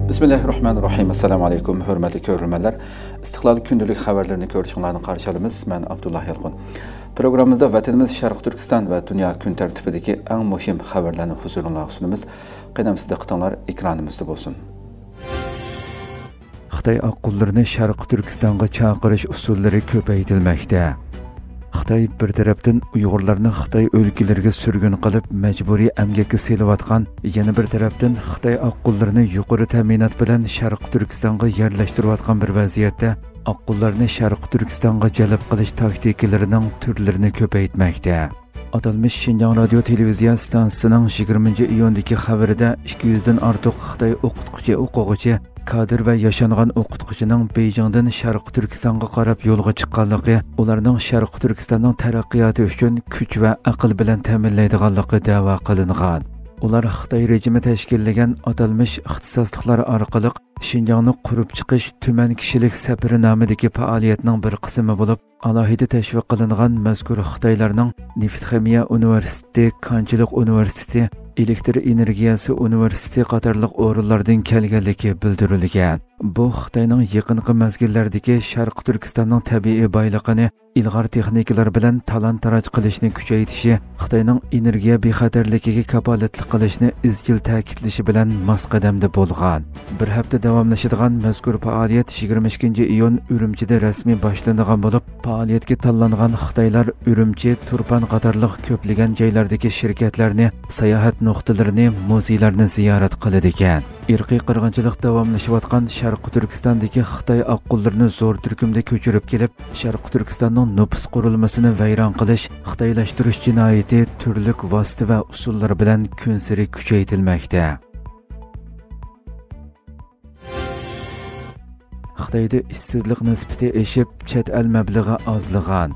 Bismillahirrahmanirrahim. Assalamu alaykum, hurmatli ko'ruvchilar. Istiqlol kundalik xabarlarini ko'rishinglarni qarshi olamiz. Men Abdullah Yalqin. Programmamizda vatanimiz Sharq Turkiston va dunyo kun tartibidagi eng muhim xabarlarni huzuringizga sunamiz. Qadamsizda qitinglar ekranimizda bo'lsin. Xitoy oqqullarini Sharq Turkistonga chaqirish usullari ko'paytirilmoqda. Xitoy bir tarafdan Uyg'urlarni Xitoy o'lkalariga surgun qilib majburiy emgakka selayotgan, yana bir tarafdan Xitoy oqqullarini yuqori ta'minot bilan Sharq Turkistonga yerlashtirayotgan bir vaziyatda oqqullarni Sharq Turkistonga jalb qilish taktikalarining turlarini ko'paytmoqda. Atalmış Şinjan Radio Televiziya stansiyasining 20-iyundagi xabarida 200 dan ortiq Xitoy o'qituvchi, kadr va yashangan o'qituvchining Beijingdan Sharq Turkistonga qarab yo'lga chiqqanligi, ularning Sharq Turkistonning taraqqiyoti uchun kuch va aql bilan ta'minlaydiganligi da'vo qilingan. Ular Xitoy rejimi tashkillagan atalmış ixtisosliklar orqali Şinjanni qurib chiqish tuman kishilik safari nomidagi faoliyatning bir qismi bo'lib, alohida tashviq qilingan mazkur Xitoylarning Neft Ximiya universiteti, Kanchilik universiteti, elektr energiyasi universiteti qatorliq o'rinlardan kelganligi bildirilgan. Bu Xitoyning yaqinqi mezgillardagi Sharq Turkistonning tabiiy boyligini ilg'or texnikalar bilan talon-taroj qilishni kuchaytirishi, Xitoyning energiya bexatarligiga kafolatlik qilishni izchil ta'kidlashi bilan masqadamda bo'lgan. Bir hafta davomlashadigan mazkur faoliyat 22-iyun Urumchida rasmiy boshlangan bo'lib, faoliyatga tanlangan Xitoylar Urumchi, Turpan qatorliq ko'plagan joylardagi shirkatlarni, sayohat nuqtalarini, muzeylarni ziyorat qiladi ekan. Irqiy qirg'inchilik davomlashayotgan Sharq Turkistondagi Xitoy oqqullarini zo'r turkumda ko'chirib kelib, Sharq Turkistonning nufus qurilmasini vayron qilish, xitoylashtirish jinoyati turli vosita va usullar bilan kun sari kuchaytirilmoqda. Xitoyda ishsizlik nisbati oshib, chet el mablag'i ozlagan.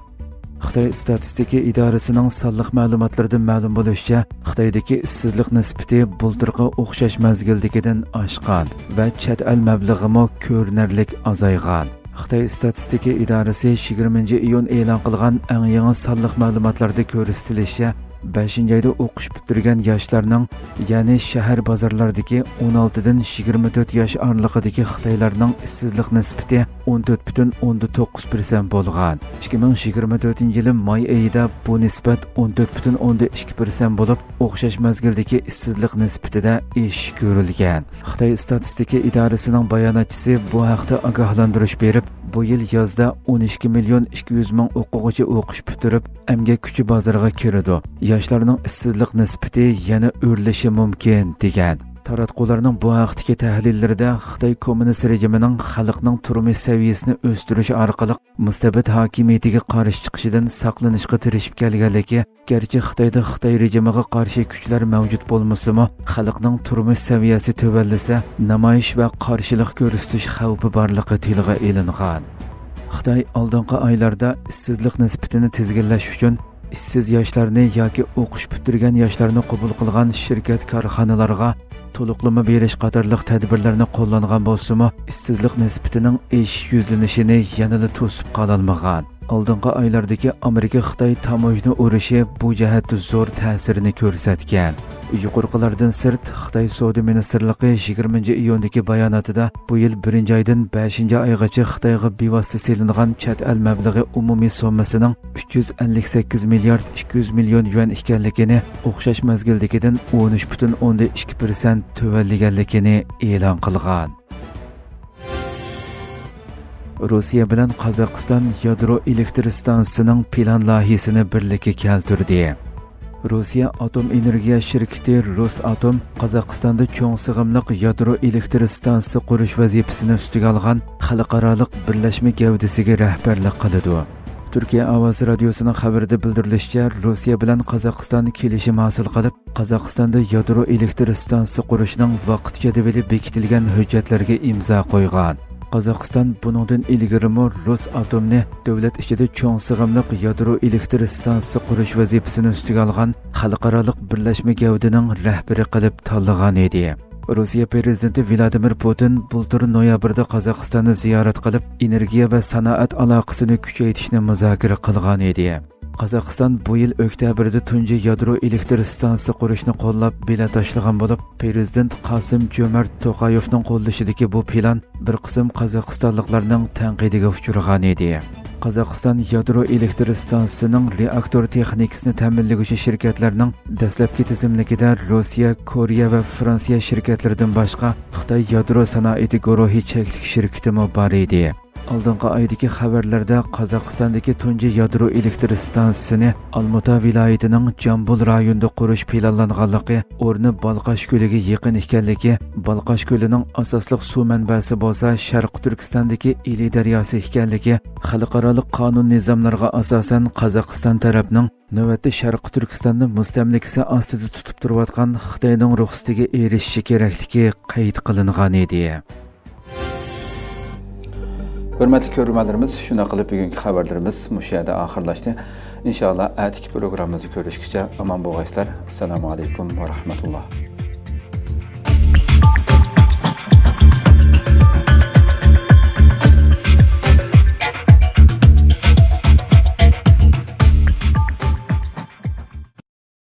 Xitoy statistika idorasining sonliq ma'lumotlaridan ma'lum bo'lishicha, Xitoydagi ishsizlik nisbati bultirqi o'xshash mazgildagidan oshgan va chet el mablag'imi ko'rinarli azaygan. Xitoy statistika idorasi 20-iyun e'lon qilgan eng yangi sonliq ma'lumotlarda ko'rsatilishicha, 5-oyda o'qish bitirgan yoshlarning, ya'ni shahar bozorlaridagi 16 dan 24 yosh oralig'idagi Xitoylarning ishsizlik nisbati 14,9% bo'lgan. 2024-yil may oyida bu nisbat 14,2% bo'lib, o'xshash mazgildagi ishsizlik nisbatida oshish ko'rilgan. Xitoy statistika idorasining bayonotchisi bu haqda ogohlantirish berib, bu yil yozda 12,200,000 o'quvchi o'qish bitirib, emgak kuchi bozoriga kiradi. Yoshlarning ishsizlik nisbati yana o'rlishi mumkin degan. Taratqularning bu haqdagi tahlillarida Xitoy kommunist rejimining xalqning turmush saviyasini o'stirish orqali mustabid hokimiyatiga qarshi chiqishidan saqlanishga tirishib kelganligi, garchi Xitoyda Xitoy rejimiga qarshi kuchlar mavjud bo'lmasa-mu, xalqning turmush saviyasi tövallasa, namoyish va qarshilik ko'rsatish xavfi borligi tilga ilingan. Xitoy oldingi oylarda ishsizlik nisbatini tizginlash uchun ishsiz yoshlarni yoki o'qish bitirgan yoshlarni qabul qilgan shirkat korxonalarga to'liqlama berish qatorliq tadbirlarni qo'llangan bo'lsa-mu, ishsizlik nisbatining oshish yuzlanishini yanada to'sib qololmagan. Oldingi oylardagi Amerika-Xitoy tamojna urushi bu jihatda zo'r ta'sirini ko'rsatgan. Yuqoriqilardan sirt, Xitoy Savdo ministrligi 20-iyundagi bayonotida bu yil 1-oydan 5-oygacha Xitoyga bevosita selingan chet el mablag'i umumiy sommasining 358 milliard 200 million yuan ekanligini, o'xshash mazgildagidan 13,2% tuvalliganligini e'lon qilgan. Rossiya bilan Qozog'iston yadro elektr stansiyasining plan loyihasini birlikka keltirdi. Rossiya atom energiya shirkati Rosatom Qozog'istonda cho'ng sig'imliq yadro elektr stansiyasi qurish vazifasini ustiga olgan xalqaro birlashma gavdasiga rahbarlik qiladi. Turkiya Ovoz radiosining xabarida bildirilishicha, Rossiya bilan Qozog'iston kelishim hosil qilib, Qozog'istonda yadro elektr stansiyasi qurishning vaqt jadvali bekitilgan hujjatlarga imzo qo'ygan. Qozog'iston buningdan ilgari Rosatomni davlat ichida cho'ng sig'imliq yadro elektr stansiyasi qurish vazifasini ustiga olgan xalqaro birlashma gavdaning rahbari qilib tanlagan edi. Rossiya prezidenti Vladimir Putin bultur noyabrda Qozog'istonni ziyorat qilib, energiya va sanoat aloqasini kuchaytirishni muzokara qilgan edi. Qozog'iston bu yil oktabrda tunji yadro elektr stansiyasi qurishni qo'llab bela tashlagan bo'lib, prezident Qosim-Jo'mart To'qayevning qo'llashidagi bu plan bir qism qozog'istonliklarning tanqidiga uchragan edi. Qozog'iston yadro elektr stansiyasining reaktor texnikasini ta'minlovchi shirkatlarning dastlabki tizimligida Rossiya, Koreya va Fransiya shirkatlaridan boshqa Xitoy yadro sanoati guruhi cheklik shirkati bor edi. Oldingi oydagi xabarlarda Qozog'istondagi tunji yadro elektr stansiyasini Almuta viloyatining Jambul rayonida qurish planlanganligi, o'rni Balqash ko'liga yaqin ekanligi, Balqash ko'lining asosli suv manbasi bo'lsa Sharq Turkistondagi Ili daryosi ekanligi, xalqaro qonun nizomlarga asosan Qozog'iston tarafining navbatda Sharq Turkistonni mustamlikasi ostida tutib turayotgan Xitoyning ruxsatiga erishishi kerakligi qayd qilingan edi. Hurmatli ko'ruvchilarimiz, shuna qilib bugungi xabarlarimiz mush yerda oxirlashdi. Inshaalloh atiki programmamizni ko'rishgacha omon bo'linglar. Assalomu alaykum va rahmatulloh.